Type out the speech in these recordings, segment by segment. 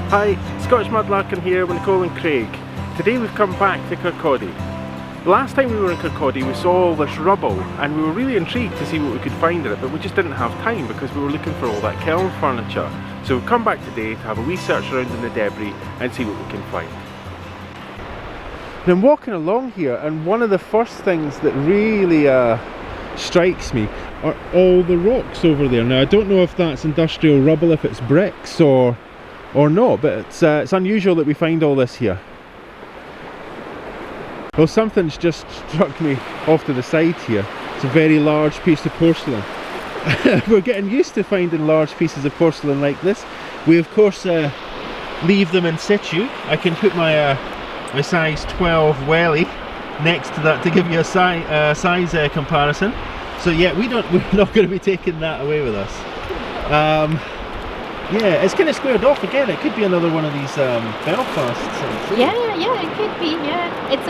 Hi, Scottish Mudlarking here with Nicole and Craig. Today we've come back to Kirkcaldy. Last time we were in Kirkcaldy we saw all this rubble and we were really intrigued to see what we could find in it, but we just didn't have time because we were looking for all that kiln furniture. So we've come back today to have a wee search around in the debris and see what we can find. I'm walking along here and one of the first things that really strikes me are all the rocks over there. Now I don't know if that's industrial rubble, if it's bricks or not, but it's unusual that we find all this here. Well, something's just struck me off to the side here. It's a very large piece of porcelain. We're getting used to finding large pieces of porcelain like this. We of course leave them in situ. I can put my size 12 welly next to that to give you a size comparison. So yeah, we're not going to be taking that away with us. Yeah, it's kind of squared off again. It could be another one of these Belfasts. Yeah, it could be. Yeah, it's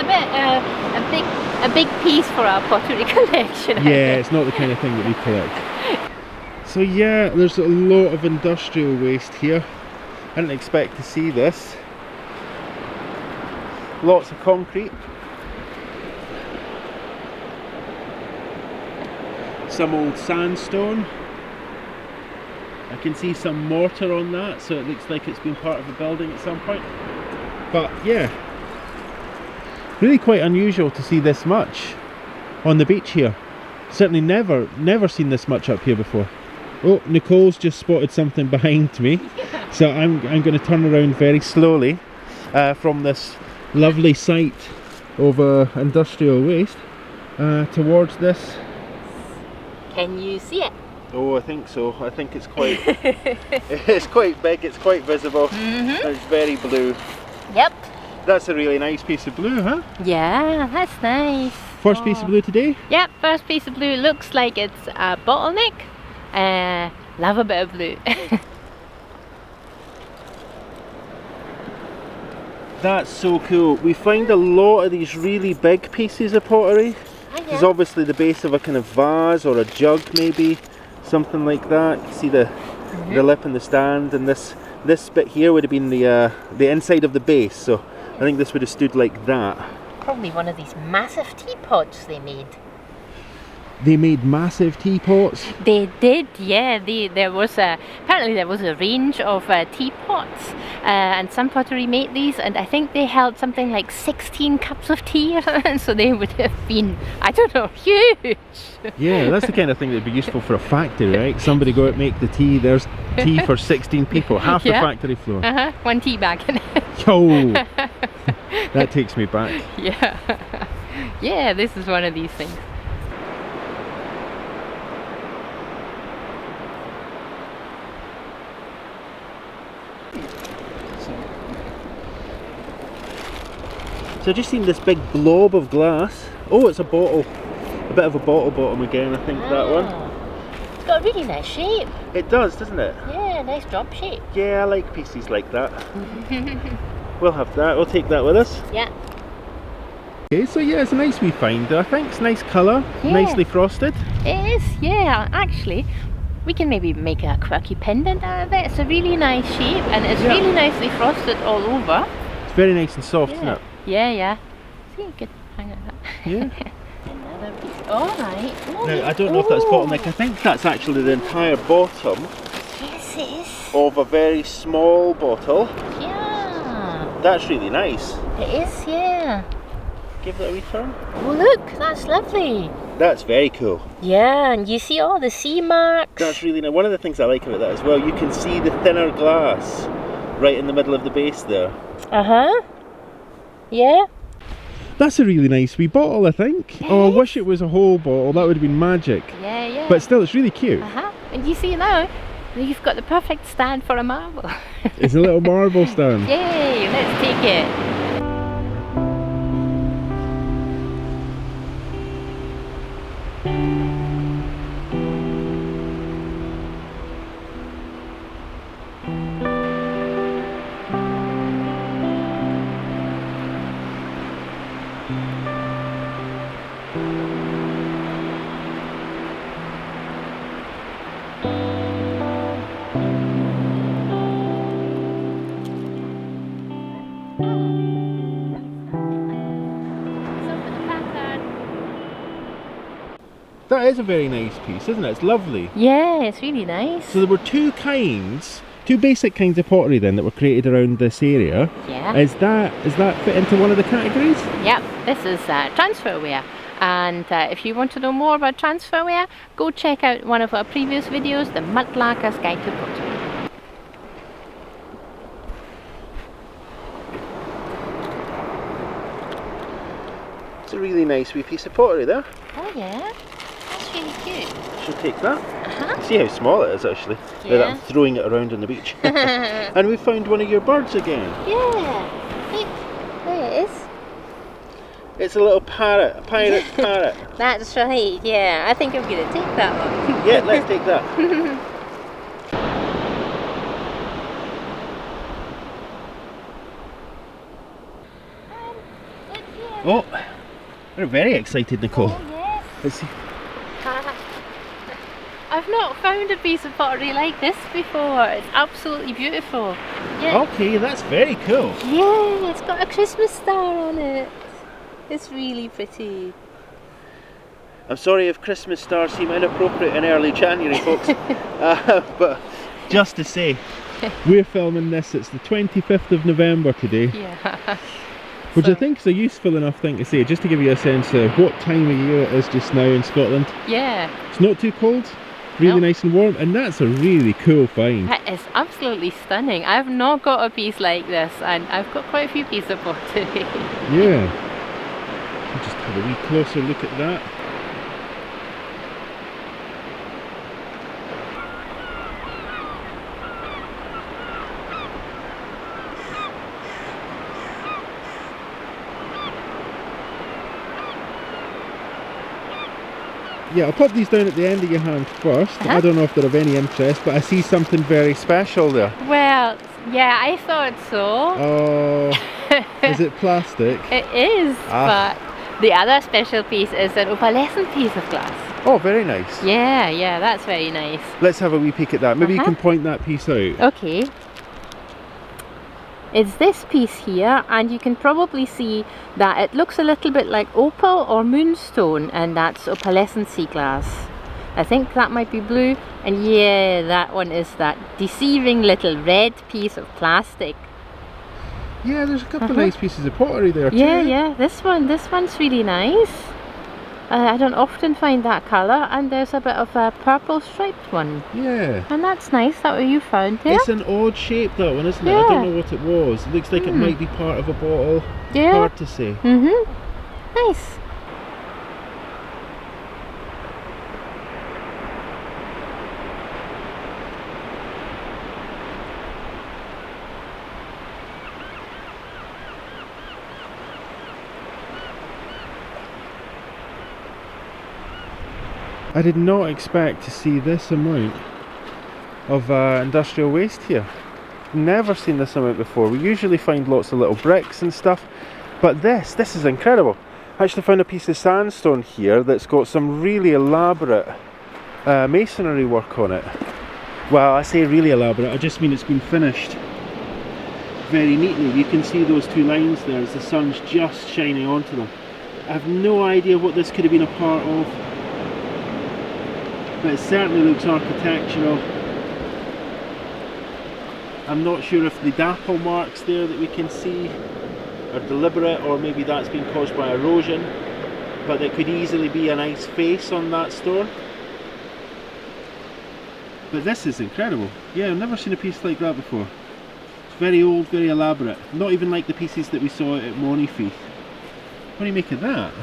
a big piece for our pottery collection. Yeah, it's not the kind of thing that we collect. So yeah, there's a lot of industrial waste here. I didn't expect to see this. Lots of concrete. Some old sandstone. I can see some mortar on that, so it looks like it's been part of a building at some point. But yeah, really quite unusual to see this much on the beach here. Certainly never seen this much up here before. Oh, Nicole's just spotted something behind me, so I'm going to turn around very slowly from this lovely site of industrial waste towards this. Can you see it? Oh, I think so. I think it's quite it's quite big, it's quite visible, and it's very blue. Yep. That's a really nice piece of blue, huh? Yeah, that's nice. First piece of blue today? Yep, first piece of blue. Looks like it's a bottleneck. Love a bit of blue. That's so cool. We find a lot of these really big pieces of pottery. This is obviously the base of a kind of vase or a jug maybe. Something like that. You see the lip and the stand, and this bit here would have been the inside of the base, so I think this would have stood like that. Probably one of these massive teapots they made. They made massive teapots? They did, yeah. Apparently there was a range of teapots, and some pottery made these, and I think they held something like 16 cups of tea, so they would have been, I don't know, huge. Yeah, that's the kind of thing that'd be useful for a factory, right? Somebody go out and make the tea, there's tea for 16 people, half the factory floor. One tea bag. Yo! That takes me back. Yeah. Yeah, this is one of these things. So I've just seen this big blob of glass. Oh, it's a bottle. A bit of a bottle bottom again, I think, that one. It's got a really nice shape. It does, doesn't it? Yeah, nice drop shape. Yeah, I like pieces like that. We'll have that, we'll take that with us. Yeah. Okay, so yeah, it's a nice wee find. I think it's nice colour, nicely frosted. It is, yeah. Actually, we can maybe make a quirky pendant out of it. It's a really nice shape and it's really nicely frosted all over. It's very nice and soft, isn't it? Yeah. See, you could hang it up. Yeah. Another piece. Alright. Now, I don't know if that's bottleneck. I think that's actually the entire bottom Yes, it is. of a very small bottle. Yeah. That's really nice. It is, yeah. Give that a wee turn. Oh, look, that's lovely. That's very cool. Yeah, and you see all the sea marks. That's really nice. One of the things I like about that as well, you can see the thinner glass right in the middle of the base there. Yeah. That's a really nice wee bottle, I think. Yes. Oh, I wish it was a whole bottle. That would have been magic. Yeah. But still, it's really cute. And you see now, you've got the perfect stand for a marble. It's a little marble stand. Yay, let's take it. That is a very nice piece, isn't it? It's lovely. Yeah, it's really nice. So there were two basic kinds of pottery then that were created around this area. Yeah. Is that fit into one of the categories? Yep, this is transferware. And if you want to know more about transferware, go check out one of our previous videos, the Mudlarker's Guide to Pottery. It's a really nice wee piece of pottery there. Oh yeah, that's really cute. Should take that. See how small it is actually. Yeah. Now that I'm throwing it around on the beach. And we found one of your birds again. Yeah, there it is. It's a little parrot, a pirate parrot. That's right, yeah. I think I'm going to take that one. Yeah, let's take that. Oh, we're very excited, Nicole. Oh, yes. Let's see. I've not found a piece of pottery like this before. It's absolutely beautiful. Yeah. Okay, that's very cool. Yeah, it's got a Christmas star on it. It's really pretty. I'm sorry if Christmas stars seem inappropriate in early January, folks. But just to say, we're filming this, it's the 25th of November today. Yeah. Which I think is a useful enough thing to say, just to give you a sense of what time of year it is just now in Scotland. Yeah. It's not too cold, really nice and warm, and that's a really cool find. That is absolutely stunning. I've not got a piece like this, and I've got quite a few pieces of pottery. Yeah. I'll just have a wee closer look at that. Yeah, I'll put these down at the end of your hand first. I don't know if they're of any interest, but I see something very special there. Well, yeah, I thought so. Oh, is it plastic? It is, but the other special piece is an opalescent piece of glass. Oh, very nice. Yeah, yeah, that's very nice. Let's have a wee peek at that. Maybe you can point that piece out. Okay. It's this piece here, and you can probably see that it looks a little bit like opal or moonstone, and that's opalescent sea glass. I think that might be blue, and yeah, that one is that deceiving little red piece of plastic. Yeah, there's a couple of nice pieces of pottery there too. Yeah, yeah, this one's really nice. I don't often find that colour, and there's a bit of a purple striped one. Yeah. And that's nice, that what you found there. It's an odd shape, that one, isn't it? I don't know what it was. It looks like it might be part of a bottle. Yeah. Hard to say. Nice. I did not expect to see this amount of industrial waste here. Never seen this amount before. We usually find lots of little bricks and stuff, but this is incredible. I actually found a piece of sandstone here that's got some really elaborate masonry work on it. Well, I say really elaborate, I just mean it's been finished very neatly. You can see those two lines there as the sun's just shining onto them. I have no idea what this could have been a part of, but it certainly looks architectural. I'm not sure if the dapple marks there that we can see are deliberate, or maybe that's been caused by erosion, but there could easily be a nice face on that stone. But this is incredible. Yeah, I've never seen a piece like that before. It's very old, very elaborate. Not even like the pieces that we saw at Monifieth. What do you make of that?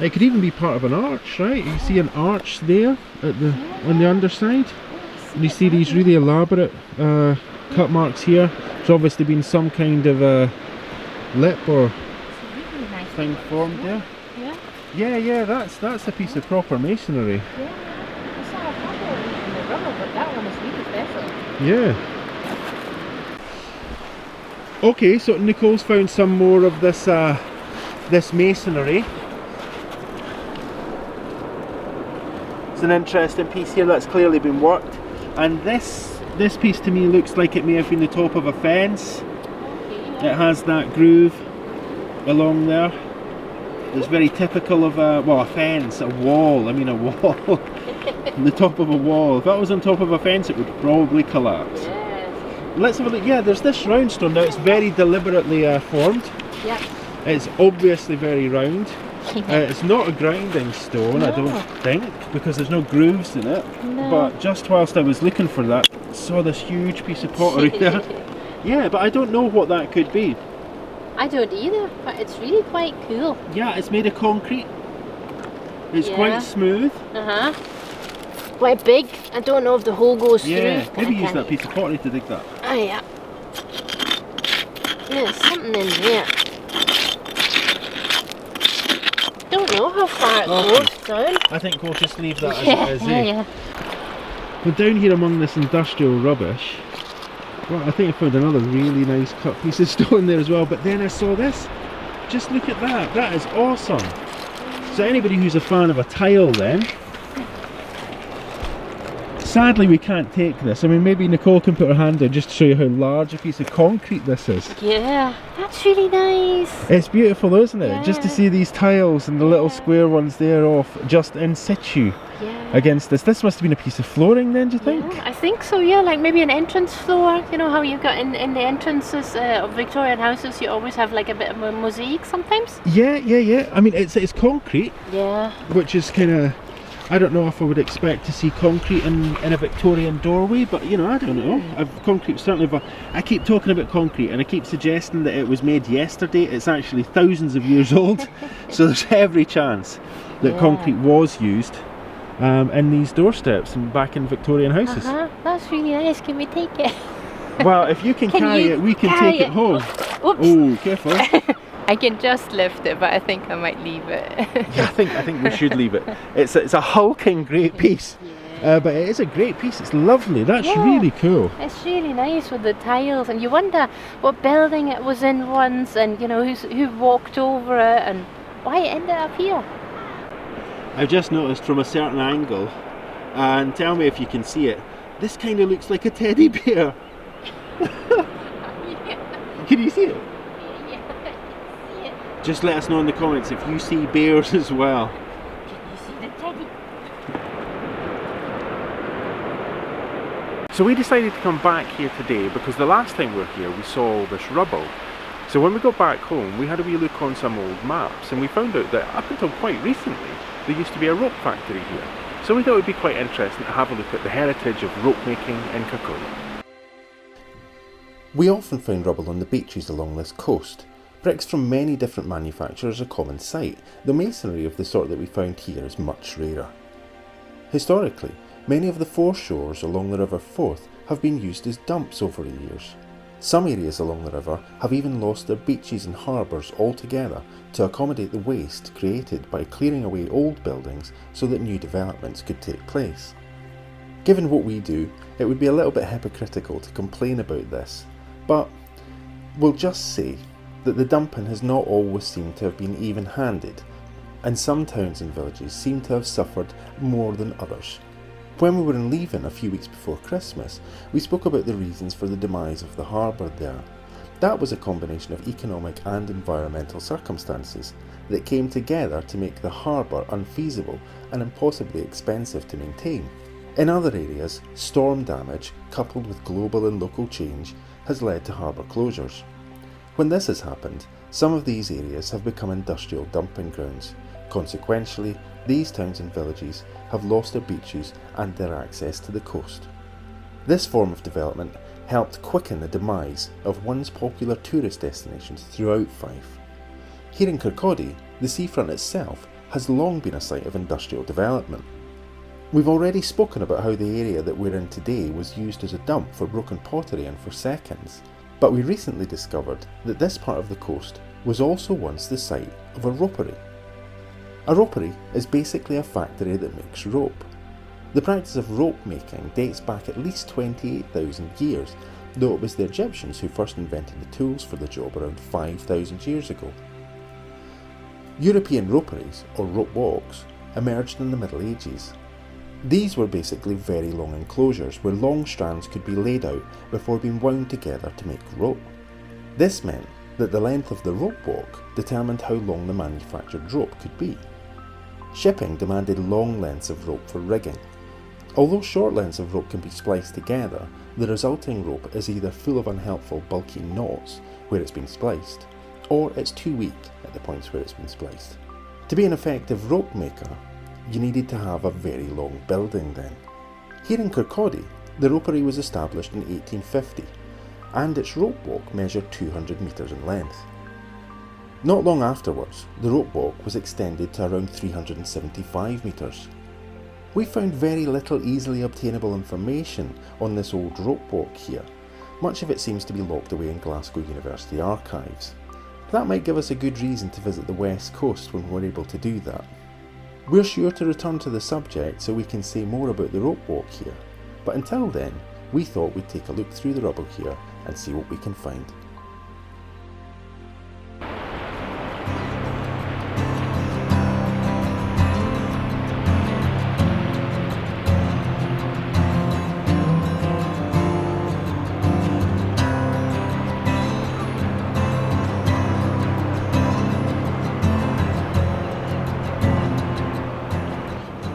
It could even be part of an arch, right? You see an arch there at on the underside, and you see these really elaborate cut marks here. There's obviously been some kind of lip or thing formed there. Yeah, that's a piece of proper masonry. Yeah, I saw a couple in the rubble, but that one is really special. Yeah. Okay, so Nicole's found some more of this this masonry. It's an interesting piece here that's clearly been worked, and this piece to me looks like it may have been the top of a fence. It has that groove along there. that's very typical of a fence, a wall. I mean, a wall. On the top of a wall. If that was on top of a fence, it would probably collapse. Yes. Let's have a look. Yeah, there's this round stone. Now, it's very deliberately formed. Yep. It's obviously very round. It's not a grinding stone, I don't think, because there's no grooves in it. No. But just whilst I was looking for that, I saw this huge piece of pottery there. Yeah, but I don't know what that could be. I don't either, but it's really quite cool. Yeah, it's made of concrete. It's quite smooth. Uh-huh. Quite big. I don't know if the hole goes through. Yeah, maybe use that piece of pottery to dig that. Oh yeah. There's something in there. Don't know how far it goes down. I think we'll just leave that as it is. Yeah. We're down here among this industrial rubbish. Well, I think I found another really nice cut piece of stone there as well, but then I saw this. Just look at that. That is awesome. So anybody who's a fan of a tile then, sadly we can't take this. I mean, maybe Nicole can put her hand in just to show you how large a piece of concrete this is. Yeah, that's really nice. It's beautiful though, isn't it? Yeah. Just to see these tiles and the little square ones there off just in situ against this. This must have been a piece of flooring then, do you think? Yeah, I think so, yeah, like maybe an entrance floor. You know how you've got in the entrances of Victorian houses, you always have like a bit of a mosaic sometimes? Yeah. I mean, it's concrete. Yeah. Which is kind of, I don't know if I would expect to see concrete in a Victorian doorway, but you know, I don't know. Concrete certainly, but I keep talking about concrete and I keep suggesting that it was made yesterday. It's actually thousands of years old, so there's every chance that concrete was used in these doorsteps and back in Victorian houses. That's really nice. Can we take it? Well, if you can carry it, we can take it home. Oops. Oh, careful. I can just lift it, but I think I might leave it. Yeah, I think we should leave it. It's a hulking great piece. But it is a great piece. It's lovely. That's really cool. It's really nice with the tiles, and you wonder what building it was in once, and you know who walked over it, and why it ended up here. I've just noticed from a certain angle, and tell me if you can see it, this kind of looks like a teddy bear. Can you see it? Yeah, I can see it. Just let us know in the comments if you see bears as well. Can you see the teddy? So we decided to come back here today because the last time we were here we saw all this rubble. So when we got back home we had a wee look on some old maps and we found out that up until quite recently there used to be a rope factory here. So we thought it would be quite interesting to have a look at the heritage of rope making in Kirkcaldy. We often find rubble on the beaches along this coast. Bricks from many different manufacturers are common sight, though masonry of the sort that we found here is much rarer. Historically, many of the foreshores along the River Forth have been used as dumps over the years. Some areas along the river have even lost their beaches and harbours altogether to accommodate the waste created by clearing away old buildings so that new developments could take place. Given what we do, it would be a little bit hypocritical to complain about this, but we'll just say that the dumping has not always seemed to have been even-handed, and some towns and villages seem to have suffered more than others. When we were in Leven a few weeks before Christmas, we spoke about the reasons for the demise of the harbour there. That was a combination of economic and environmental circumstances that came together to make the harbour unfeasible and impossibly expensive to maintain. In other areas, storm damage, coupled with global and local change, has led to harbour closures. When this has happened, some of these areas have become industrial dumping grounds. Consequentially, these towns and villages have lost their beaches and their access to the coast. This form of development helped quicken the demise of once popular tourist destinations throughout Fife. Here in Kirkcaldy, the seafront itself has long been a site of industrial development. We've already spoken about how the area that we're in today was used as a dump for broken pottery and for seconds, but we recently discovered that this part of the coast was also once the site of a ropery. A ropery is basically a factory that makes rope. The practice of rope making dates back at least 28,000 years, though it was the Egyptians who first invented the tools for the job around 5,000 years ago. European roperies, or rope walks, emerged in the Middle Ages. These were basically very long enclosures where long strands could be laid out before being wound together to make rope. This meant that the length of the rope walk determined how long the manufactured rope could be. Shipping demanded long lengths of rope for rigging. Although short lengths of rope can be spliced together, the resulting rope is either full of unhelpful bulky knots where it's been spliced, or it's too weak at the points where it's been spliced. To be an effective rope maker, you needed to have a very long building then. Here in Kirkcaldy, the ropery was established in 1850, and its rope walk measured 200 metres in length. Not long afterwards, the rope walk was extended to around 375 metres. We found very little easily obtainable information on this old rope walk here. Much of it seems to be locked away in Glasgow University archives. That might give us a good reason to visit the west coast when we're able to do that. We're sure to return to the subject so we can say more about the rope walk here, but until then, we thought we'd take a look through the rubble here and see what we can find.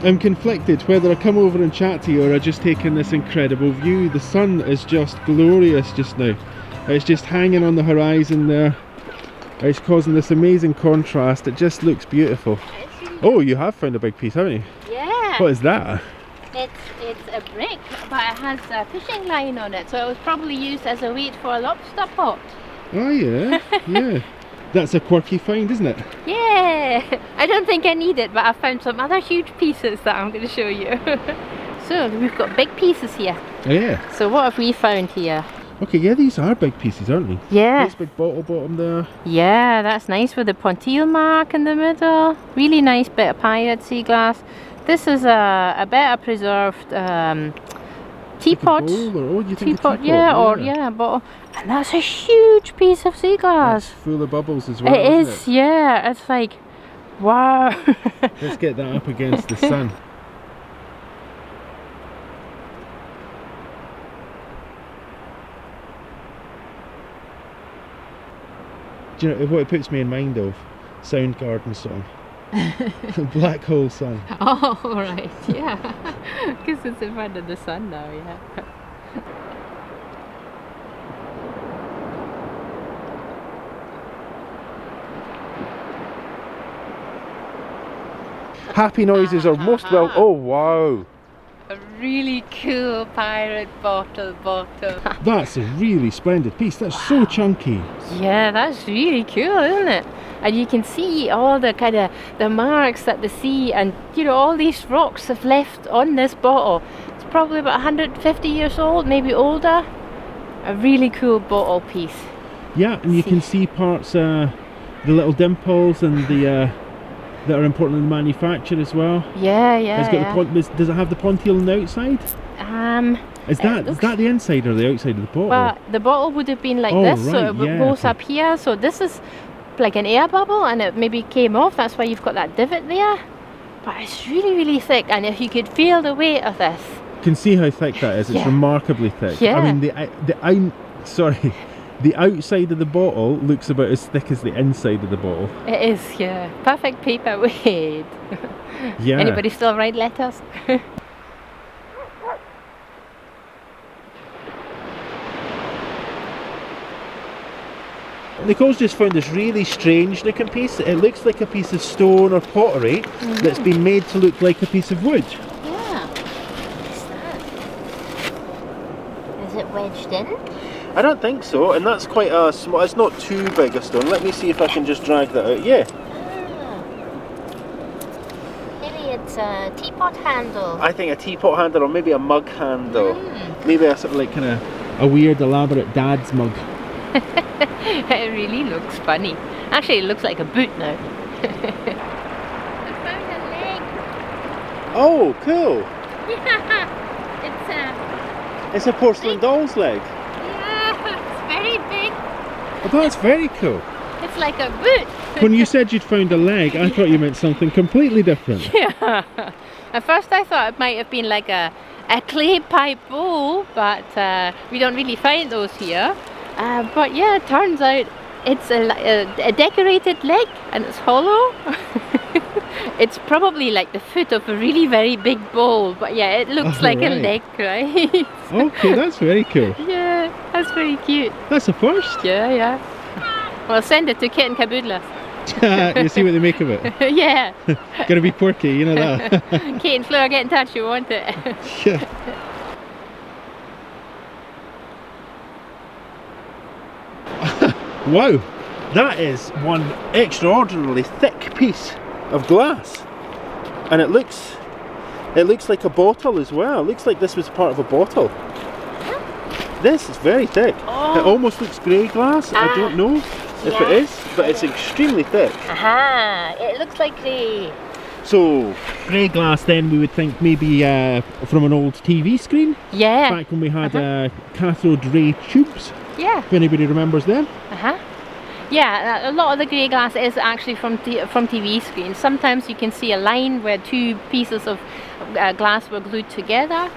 I'm conflicted whether I come over and chat to you or I just take in this incredible view. The sun is just glorious just now. It's just hanging on the horizon there. It's causing this amazing contrast. It just looks beautiful. Oh, you have found a big piece, haven't you? Yeah. What is that? It's a brick, but it has a fishing line on it, so it was probably used as a weight for a lobster pot. Oh yeah, yeah. That's a quirky find, isn't it? Yeah, I don't think I need it, but I found some other huge pieces that I'm going to show you. So we've got big pieces here. Oh, yeah. So what have we found here? Okay, yeah, these are big pieces, aren't they? Yeah. Nice big bottle bottom there. Yeah, that's nice with the pontile mark in the middle. Really nice bit of pirate sea glass. This is a better preserved teapot. Like a bowl or, oh, you think teapot, a teapot? yeah, or yeah, a bottle. And that's a huge piece of sea glass. It's full of bubbles as well. It isn't is, yeah. It's like, wow. Let's get that up against the sun. Do you know what it puts me in mind of? Soundgarden song. Black Hole Sun. Oh, right, yeah. Because it's in front of the sun now, yeah. Happy noises are most well. Oh wow! A really cool pirate bottle bottom. That's a really splendid piece. That's so chunky. Yeah, that's really cool, isn't it? And you can see all the kind of the marks that the sea and all these rocks have left on this bottle. It's probably about 150 years old, maybe older. A really cool bottle piece. Yeah, and you can see parts, the little dimples and the that are important in the manufacture as well. Yeah, yeah. It's got does it have the pontile on the outside? Is that the inside or the outside of the bottle? Well, the bottle would have been like oh, this, right, so it would goes up here. So this is like an air bubble, and it maybe came off. That's why you've got that divot there. But it's really, really thick, and if you could feel the weight of this, you can see how thick that is. It's remarkably thick. Yeah. I mean, the outside of the bottle looks about as thick as the inside of the bottle. it is, yeah. Perfect paperweight. Yeah. Anybody still write letters? Nicole's just found this really strange looking piece. It looks like a piece of stone or pottery that's been made to look like a piece of wood. Yeah. What's that? Is it wedged in? I don't think so, and that's quite a small, it's not too big a stone. Let me see if I can just drag that out. Yeah. Maybe it's a teapot handle. I think a teapot handle or maybe a mug handle. Maybe a sort of like kind of a weird elaborate dad's mug. It really looks funny. Actually, it looks like a boot now. I found a leg. Oh, cool. Yeah, It's a porcelain doll's leg. it's very big. Oh, that's very cool. It's like a boot. When you said you'd found a leg, I thought you meant something completely different. Yeah. At first I thought it might have been like a clay pipe bowl, but we don't really find those here. But yeah, it turns out It's a decorated leg and it's hollow. It's probably like the foot of a really very big bowl, but yeah, it looks like a leg, right? Okay, that's very cool. Yeah, that's very cute. That's a first. Yeah, yeah. Well, send it to Kit and Caboodle. You see what they make of it. Yeah. Gonna be quirky, you know that. Kate and Fleur, get in touch, you want it. Yeah. Wow, that is one extraordinarily thick piece of glass, and it looks like a bottle as well. It looks like this was part of a bottle. This is very thick. Oh. It almost looks grey glass. I don't know if it is, but it's extremely thick. Aha, it looks like grey. So, grey glass then we would think maybe from an old TV screen. Yeah. Back when we had cathode ray tubes. Yeah. If anybody remembers them. Yeah, a lot of the grey glass is actually from TV screens. Sometimes you can see a line where two pieces of glass were glued together.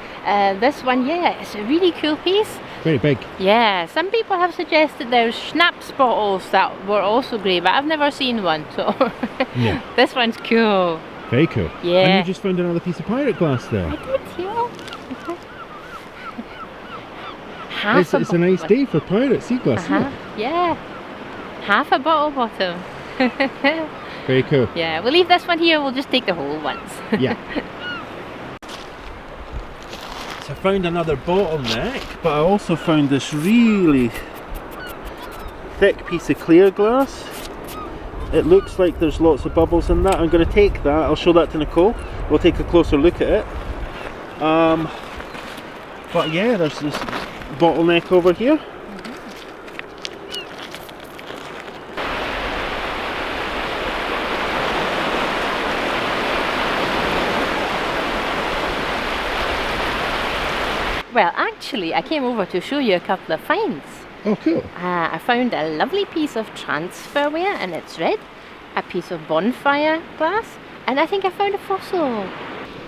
This one, yeah, it's a really cool piece. Very big. Yeah, some people have suggested there's schnapps bottles that were also grey, but I've never seen one, so yeah. This one's cool. Very cool. Yeah. And you just found another piece of pirate glass there. I did, yeah. It's a nice day for pirate sea glass, isn't it? Yeah. Half a bottle bottom. Very cool. Yeah, we'll leave this one here, we'll just take the whole ones. Yeah. So I found another bottleneck, but I also found this really thick piece of clear glass. It looks like there's lots of bubbles in that. I'm going to take that, I'll show that to Nicole. We'll take a closer look at it. But yeah, there's this bottleneck over here. Well, actually, I came over to show you a couple of finds. Oh, cool. I found a lovely piece of transferware and it's red, a piece of bonfire glass, and I think I found a fossil.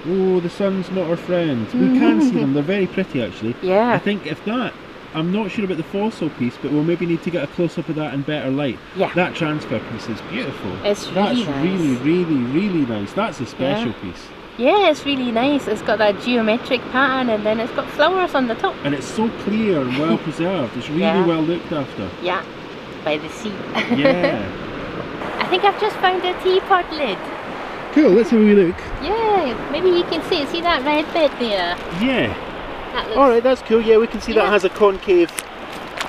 Oh, the sun's not our friend. We can see them, they're very pretty actually. Yeah. I think if that, I'm not sure about the fossil piece, but we'll maybe need to get a close-up of that in better light. Yeah. That transfer piece is beautiful. It's really That's nice. really nice. That's a special piece. Yeah, it's really nice. It's got that geometric pattern and then it's got flowers on the top. And it's so clear and well preserved. It's really well looked after. Yeah, by the sea. Yeah. I think I've just found a teapot lid. Cool, let's have a wee look. Yeah, maybe you can see it. See that red bit there? Yeah. That looks... Alright, that's cool. Yeah, we can see that has a concave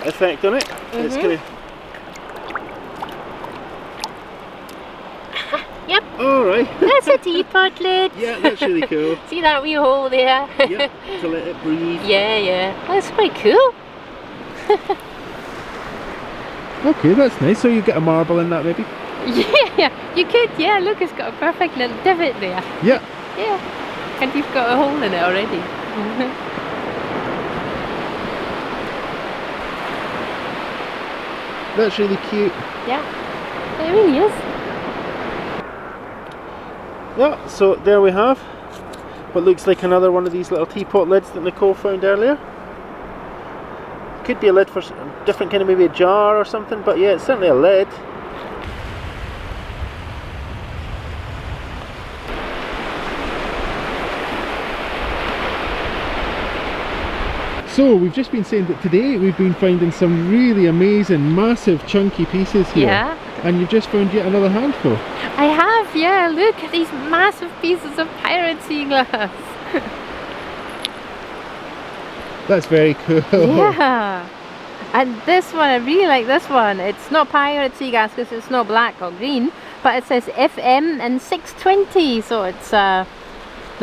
effect on it. It's kind of... Yep. Alright. That's a teapot lid. Yeah, that's really cool. See that wee hole there? Yep, to let it breathe. Yeah. That's quite cool. Okay, that's nice. So you get a marble in that maybe? Yeah, you could. Yeah, look, it's got a perfect little divot there. Yeah. Yeah. And you've got a hole in it already. That's really cute. Yeah, it really is. Yeah, so there we have what looks like another one of these little teapot lids that Nicole found earlier. Could be a lid for a different kind of, maybe a jar or something, but yeah, it's certainly a lid. So we've just been saying that today we've been finding some really amazing, massive, chunky pieces here. Yeah. And you've just found yet another handful. I have, yeah. Look at these massive pieces of pirate sea glass. That's very cool. Yeah. And this one, I really like this one. It's not pirate sea glass because it's not black or green, but it says FM and 620, so it's the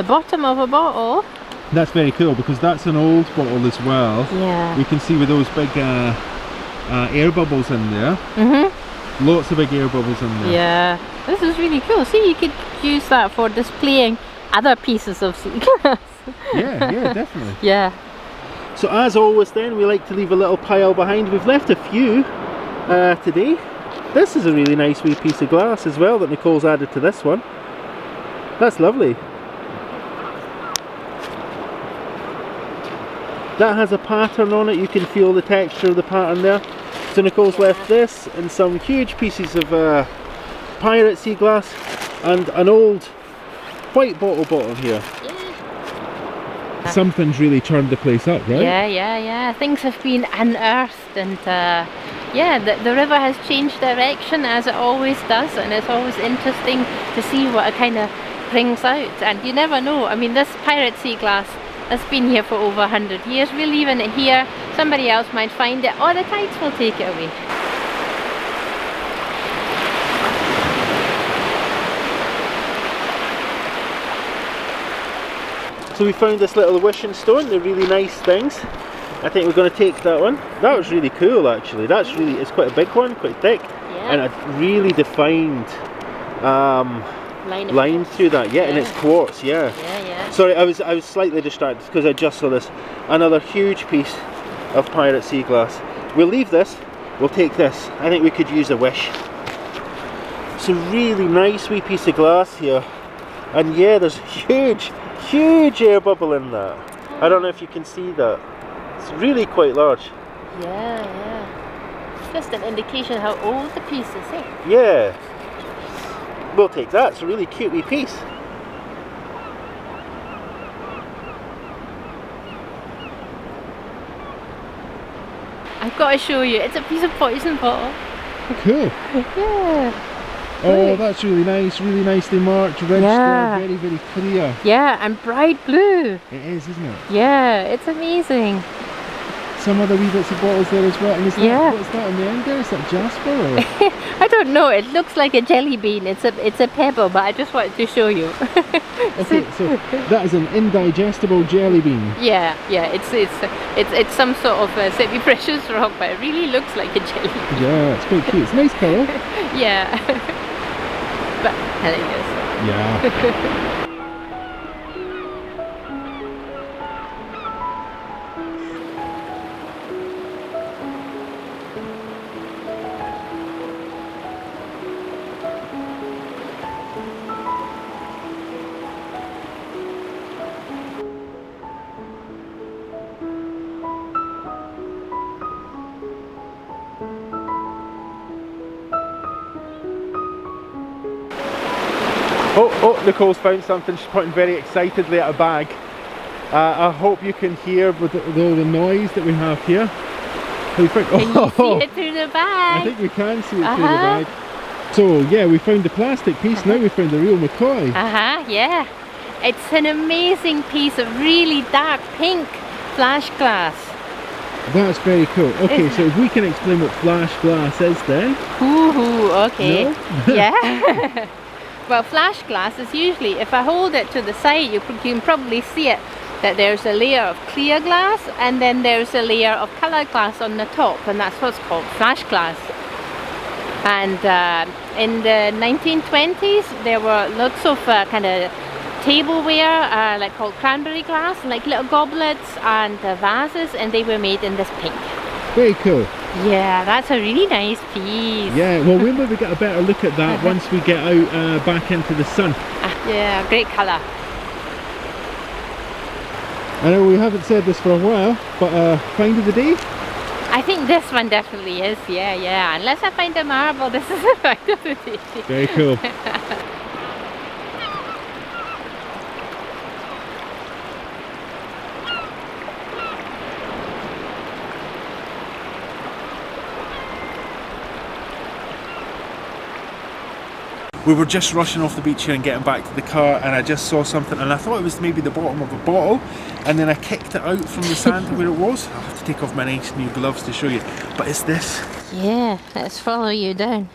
bottom of a bottle. That's very cool because that's an old bottle as well. Yeah. We can see with those big air bubbles in there. Lots of big air bubbles in there. Yeah. This is really cool. See, you could use that for displaying other pieces of sea glass. Yeah, definitely. Yeah. So as always then, we like to leave a little pile behind. We've left a few today. This is a really nice wee piece of glass as well that Nicole's added to this one. That's lovely. That has a pattern on it. You can feel the texture of the pattern there. So Nicole's left this and some huge pieces of pirate sea glass and an old white bottle here. Yeah. Something's really turned the place up, right? Yeah. Things have been unearthed, and yeah, the river has changed direction as it always does, and it's always interesting to see what it kind of brings out. And you never know. I mean, this pirate sea glass has been here for over 100 years. We're leaving it here. Somebody else might find it, or the tides will take it away. So we found this little wishing stone. They're really nice things. I think we're going to take that one. That was really cool, actually. It's quite a big one, quite thick, and a really defined line through that. Yeah, and it's quartz. Yeah. Sorry, I was slightly distracted because I just saw this. Another huge piece of pirate sea glass. We'll leave this. We'll take this. I think we could use a wish. It's a really nice wee piece of glass here, and yeah, there's huge air bubble in that. I don't know if you can see that. It's really quite large. Yeah. It's just an indication how old the piece is, eh? Yeah. We'll take that. It's a really cute wee piece. I've got to show you. It's a piece of poison bottle. Cool. Yeah. Oh, that's really nice. Really nicely marked. Registered. Very, very clear. Yeah, and bright blue. It is, isn't it? Yeah, it's amazing. Some other wee bits of bottles there as well. And is that, what's that on the end there? Is that jasper or? I don't know. It looks like a jelly bean. It's a pebble, but I just wanted to show you. Okay, so that is an indigestible jelly bean. Yeah. It's some sort of semi-precious rock, but it really looks like a jelly bean. Yeah, it's quite cute. It's a nice colour. Yeah. But hilarious. Yeah. Oh, Nicole's found something. She's pointing very excitedly at a bag. I hope you can hear with the noise that we have here. Can you see it through the bag? I think we can see it through the bag. So yeah, we found the plastic piece, now we found the real McCoy. Yeah. It's an amazing piece of really dark pink flash glass. That's very cool. Okay, so if we can explain what flash glass is then. Ooh, okay. No? Yeah. Well, flash glass is usually, if I hold it to the side, you can probably see it, that there's a layer of clear glass and then there's a layer of colour glass on the top, and that's what's called flash glass. And in the 1920s there were lots of kind of tableware, like called cranberry glass, like little goblets and vases, and they were made in this pink. Very cool. Yeah, that's a really nice piece. Yeah, well we'll maybe get a better look at that once we get out back into the sun. Yeah, great colour. I know we haven't said this for a while, but find of the day? I think this one definitely is, yeah. Unless I find a marble, this is the find of the day. Very cool. We were just rushing off the beach here and getting back to the car, and I just saw something and I thought it was maybe the bottom of a bottle, and then I kicked it out from the sand to where it was. I'll have to take off my nice new gloves to show you, but it's this. Yeah, let's follow you down.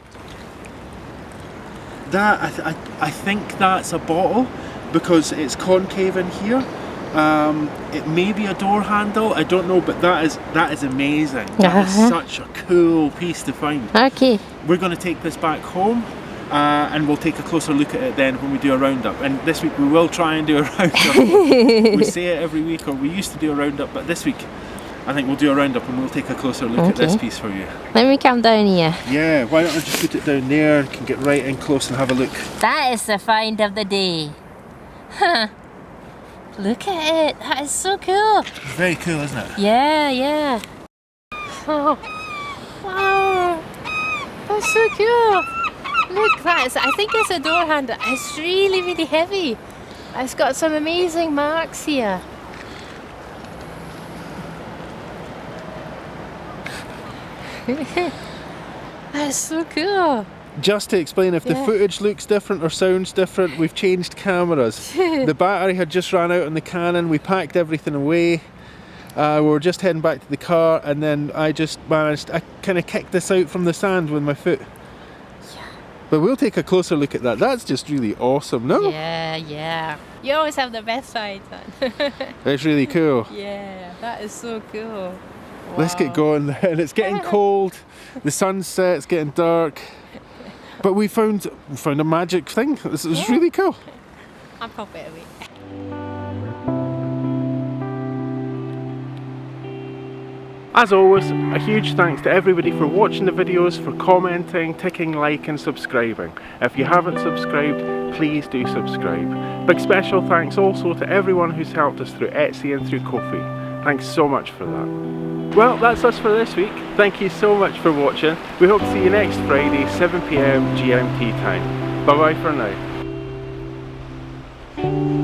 That, I think that's a bottle because it's concave in here. It may be a door handle, I don't know, but that is amazing. That is such a cool piece to find. Okay. We're going to take this back home. And we'll take a closer look at it then when we do a roundup. And this week we will try and do a roundup. We say it every week, or we used to do a roundup, but this week I think we'll do a roundup and we'll take a closer look at this piece for you. Let me come down here. Yeah, why don't I just put it down there? You can get right in close and have a look. That is the find of the day. Huh. Look at it. That is so cool. Very cool, isn't it? Yeah. Oh. Wow. so cool. Look, I think it's a door handle. It's really, really heavy. It's got some amazing marks here. That's so cool. Just to explain, if the footage looks different or sounds different, we've changed cameras. The battery had just ran out on the Canon, we packed everything away. We were just heading back to the car, and then I kind of kicked this out from the sand with my foot. Yeah. But we'll take a closer look at that. That's just really awesome, no? Yeah, yeah. You always have the best sides on. It's really cool. Yeah, that is so cool. Let's get going then. It's getting cold, the sun's set, it's getting dark. But we found a magic thing. This was really cool. I'll pop it away. As always, a huge thanks to everybody for watching the videos, for commenting, ticking like and subscribing. If you haven't subscribed, please do subscribe. Big special thanks also to everyone who's helped us through Etsy and through Ko-fi. Thanks so much for that. Well, that's us for this week. Thank you so much for watching. We hope to see you next Friday, 7 PM GMT time. Bye bye for now.